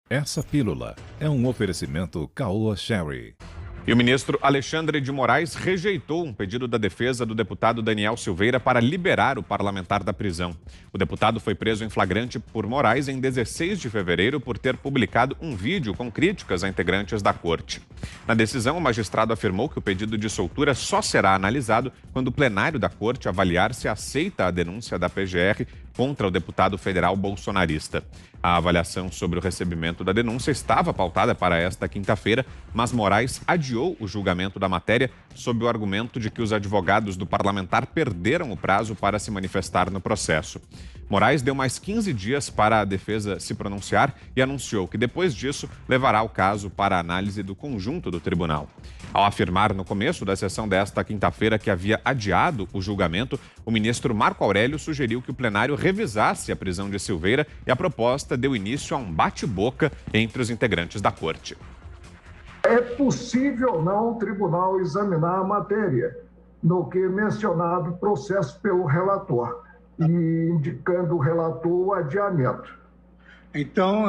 Essa pílula é um oferecimento Caoa Sherry. E o ministro Alexandre de Moraes rejeitou um pedido da defesa do deputado Daniel Silveira para liberar o parlamentar da prisão. O deputado foi preso em flagrante por Moraes em 16 de fevereiro por ter publicado um vídeo com críticas a integrantes da corte. Na decisão, o magistrado afirmou que o pedido de soltura só será analisado quando o plenário da corte avaliar se aceita a denúncia da PGR contra o deputado federal bolsonarista. A avaliação sobre o recebimento da denúncia estava pautada para esta quinta-feira, mas Moraes adiou o julgamento da matéria sob o argumento de que os advogados do parlamentar perderam o prazo para se manifestar no processo. Moraes deu mais 15 dias para a defesa se pronunciar e anunciou que depois disso levará o caso para a análise do conjunto do tribunal. Ao afirmar no começo da sessão desta quinta-feira que havia adiado o julgamento, o ministro Marco Aurélio sugeriu que o plenário revisasse a prisão de Silveira e a proposta deu início a um bate-boca entre os integrantes da corte. É possível ou não o tribunal examinar a matéria, no que é mencionado o processo pelo relator, e indicando o relator o adiamento. Então,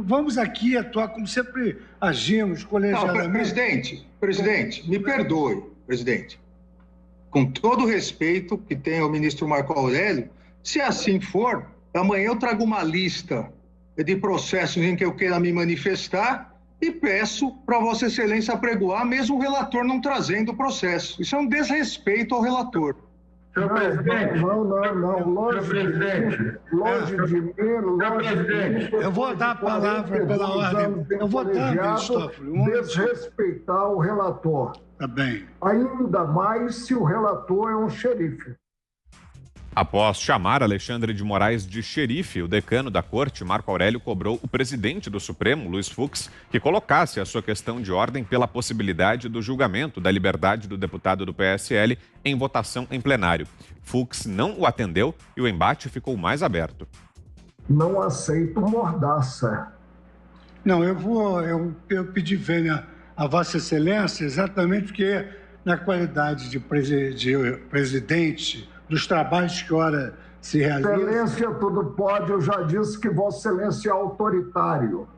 vamos aqui atuar como sempre agimos, colegiadamente. Não, presidente, me perdoe, presidente. Com todo o respeito que tem ao ministro Marco Aurélio, se assim for, amanhã eu trago uma lista de processos em que eu queira me manifestar e peço para Vossa Excelência apregoar, mesmo o relator não trazendo o processo. Isso é um desrespeito ao relator. Senhor presidente. Não. Longe de mim. Eu vou dar a palavra pela ordem. Eu vou dar, Cristófilo. Desrespeitar o relator. Tá bem. Ainda mais se o relator é um xerife. Após chamar Alexandre de Moraes de xerife, o decano da corte, Marco Aurélio, cobrou o presidente do Supremo, Luiz Fux, que colocasse a sua questão de ordem pela possibilidade do julgamento da liberdade do deputado do PSL em votação em plenário. Fux não o atendeu e o embate ficou mais aberto. Não aceito mordaça. Não, eu pedi vênia a Vossa Excelência exatamente porque, na qualidade de presidente dos trabalhos que ora se realizam. Excelência tudo pode, eu já disse que Vossa Excelência é autoritário.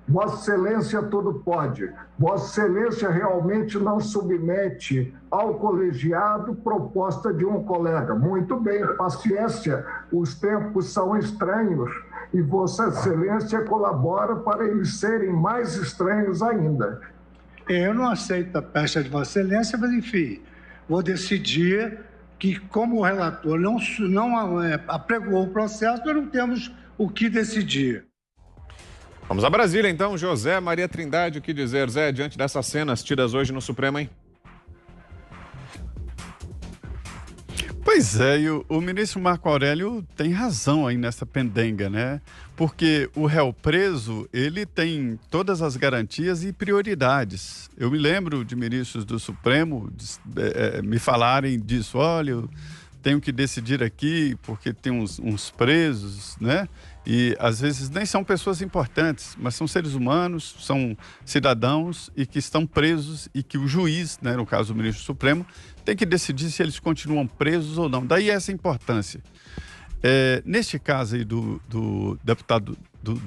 Vossa Excelência tudo pode. Vossa Excelência realmente não submete ao colegiado proposta de um colega. Muito bem, paciência, os tempos são estranhos e Vossa Excelência colabora para eles serem mais estranhos ainda. Eu não aceito a pecha de Vossa Excelência, mas enfim, vou decidir que, como o relator não apregoou o processo, nós não temos o que decidir. Vamos a Brasília, então. José Maria Trindade, o que dizer, Zé, diante dessas cenas tidas hoje no Supremo, hein? Pois é, e o ministro Marco Aurélio tem razão aí nessa pendenga, né? Porque o réu preso, ele tem todas as garantias e prioridades. Eu me lembro de ministros do Supremo me falarem disso, olha, eu tenho que decidir aqui porque tem uns presos, né? E às vezes nem são pessoas importantes, mas são seres humanos, são cidadãos e que estão presos e que o juiz, né, no caso o ministro Supremo, tem que decidir se eles continuam presos ou não. Daí essa importância. Neste caso aí do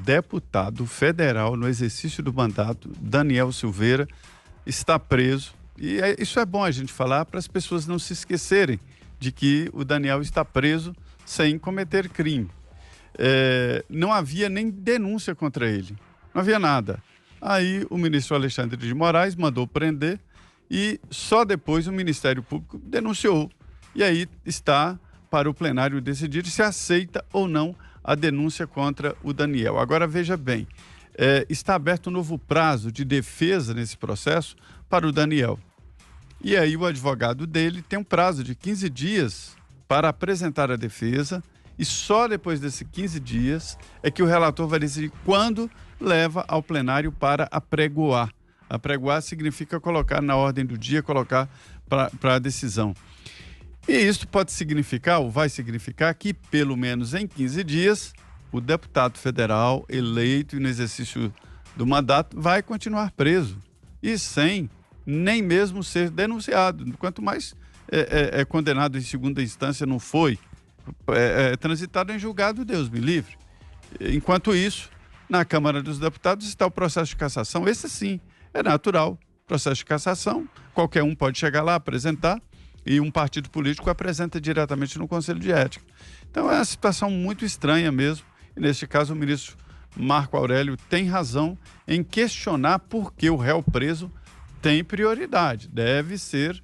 deputado federal no exercício do mandato, Daniel Silveira, está preso. E isso é bom a gente falar para as pessoas não se esquecerem de que o Daniel está preso sem cometer crime. Não havia nem denúncia contra ele, não havia nada. Aí o ministro Alexandre de Moraes mandou prender e só depois o Ministério Público denunciou. E aí está para o plenário decidir se aceita ou não a denúncia contra o Daniel. Agora veja bem, está aberto um novo prazo de defesa nesse processo para o Daniel. E aí o advogado dele tem um prazo de 15 dias para apresentar a defesa e só depois desses 15 dias é que o relator vai decidir quando leva ao plenário para apregoar. Apregoar significa colocar na ordem do dia, colocar para a decisão. E isso pode significar, ou vai significar, que pelo menos em 15 dias, o deputado federal eleito no exercício do mandato vai continuar preso e sem nem mesmo ser denunciado. Quanto mais é condenado em segunda instância, não foi transitado em julgado, Deus me livre. Enquanto isso, Na Câmara dos Deputados está o processo de cassação. Esse sim, é natural. Processo de cassação, qualquer um pode chegar lá, apresentar, e um partido político apresenta diretamente no Conselho de Ética. Então é uma situação muito estranha mesmo. E neste caso o ministro Marco Aurélio tem razão em questionar por que o réu preso tem prioridade. Deve ser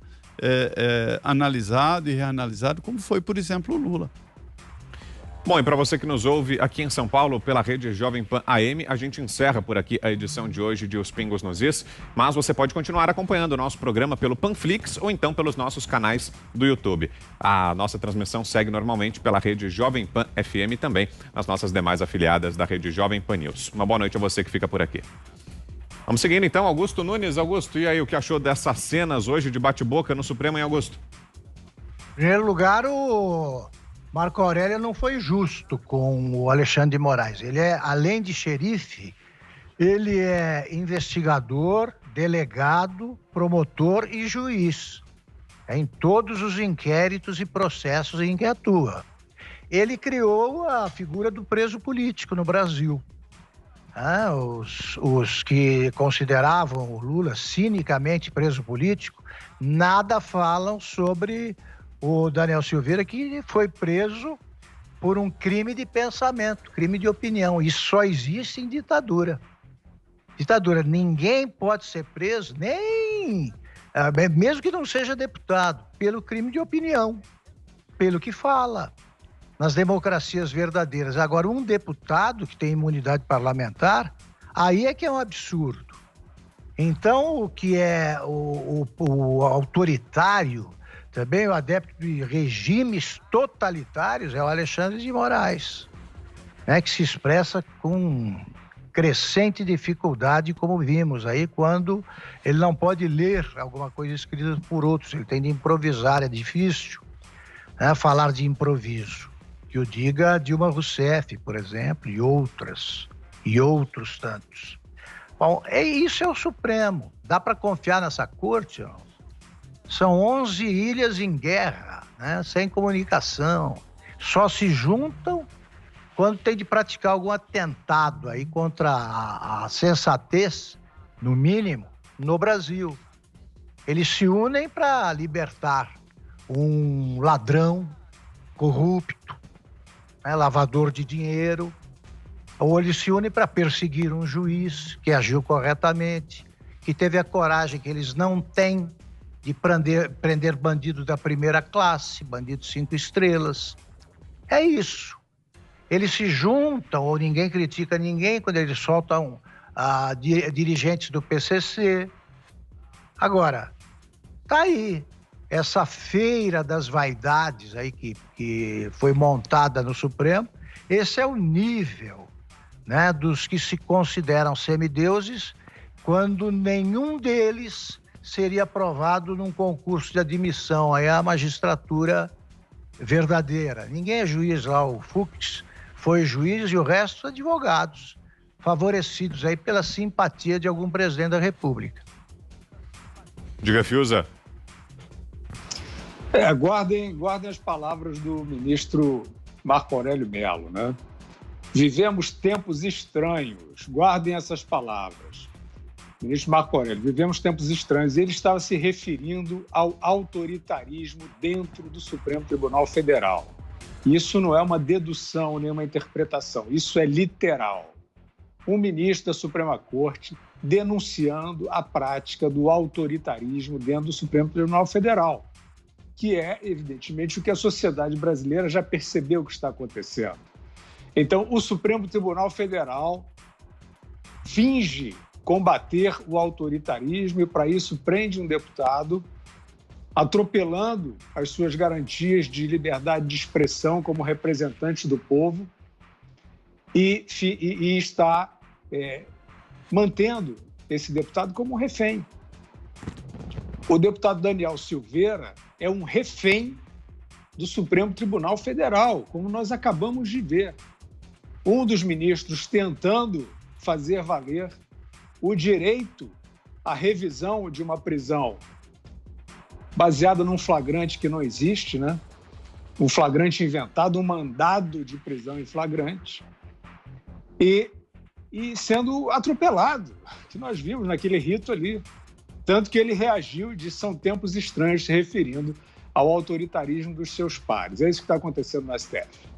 analisado e reanalisado, como foi, por exemplo, o Lula. Bom, e para você que nos ouve aqui em São Paulo pela rede Jovem Pan AM, a gente encerra por aqui a edição de hoje de Os Pingos nos Is, mas você pode continuar acompanhando o nosso programa pelo Panflix ou então pelos nossos canais do YouTube. A nossa transmissão segue normalmente pela rede Jovem Pan FM e também nas nossas demais afiliadas da rede Jovem Pan News. Uma boa noite a você que fica por aqui. Vamos seguindo então, Augusto Nunes. Augusto, e aí, o que achou dessas cenas hoje de bate-boca no Supremo, hein, Augusto? Em primeiro lugar, o Marco Aurélio não foi justo com o Alexandre de Moraes. Ele é, além de xerife, ele é investigador, delegado, promotor e juiz. Em todos os inquéritos e processos em que atua. Ele criou a figura do preso político no Brasil. Os que consideravam o Lula cinicamente preso político, nada falam sobre o Daniel Silveira, que foi preso por um crime de pensamento, crime de opinião. Isso só existe em ditadura. Ditadura, ninguém pode ser preso, mesmo que não seja deputado, pelo crime de opinião, pelo que fala, nas democracias verdadeiras. Agora, um deputado que tem imunidade parlamentar, aí é que é um absurdo. Então, o que é o autoritário, também o adepto de regimes totalitários, é o Alexandre de Moraes, né, que se expressa com crescente dificuldade, como vimos aí, quando ele não pode ler alguma coisa escrita por outros, ele tem de improvisar, é difícil, né, falar de improviso. Que o diga Dilma Rousseff, por exemplo, e outros tantos. Bom, isso é o Supremo. Dá para confiar nessa corte? Não? São 11 ilhas em guerra, né, sem comunicação. Só se juntam quando tem de praticar algum atentado aí contra a sensatez, no mínimo, no Brasil. Eles se unem para libertar um ladrão corrupto, lavador de dinheiro, ou eles se unem para perseguir um juiz que agiu corretamente, que teve a coragem que eles não têm de prender bandido da primeira classe, bandido 5 estrelas. É isso. Eles se juntam, ou ninguém critica ninguém, quando eles soltam dirigentes do PCC. Agora, tá aí. Essa feira das vaidades aí que foi montada no Supremo, esse é o nível, né, dos que se consideram semideuses, quando nenhum deles seria aprovado num concurso de admissão aí à magistratura verdadeira. Ninguém é juiz lá, o Fux foi juiz e o resto advogados, favorecidos aí pela simpatia de algum presidente da República. Diga, Fiuza. Guardem as palavras do ministro Marco Aurélio Mello, né? Vivemos tempos estranhos, guardem essas palavras. Ministro Marco Aurélio, vivemos tempos estranhos. Ele estava se referindo ao autoritarismo dentro do Supremo Tribunal Federal. Isso não é uma dedução nem uma interpretação, isso é literal. Um ministro da Suprema Corte denunciando a prática do autoritarismo dentro do Supremo Tribunal Federal, que é, evidentemente, o que a sociedade brasileira já percebeu que está acontecendo. Então, o Supremo Tribunal Federal finge combater o autoritarismo e, para isso, prende um deputado, atropelando as suas garantias de liberdade de expressão como representante do povo e está mantendo esse deputado como um refém. O deputado Daniel Silveira é um refém do Supremo Tribunal Federal, como nós acabamos de ver. Um dos ministros tentando fazer valer o direito à revisão de uma prisão baseada num flagrante que não existe, né? Um flagrante inventado, um mandado de prisão em flagrante. E e sendo atropelado, que nós vimos naquele rito ali. Tanto que ele reagiu e disse que são tempos estranhos, se referindo ao autoritarismo dos seus pares. É isso que está acontecendo no STF.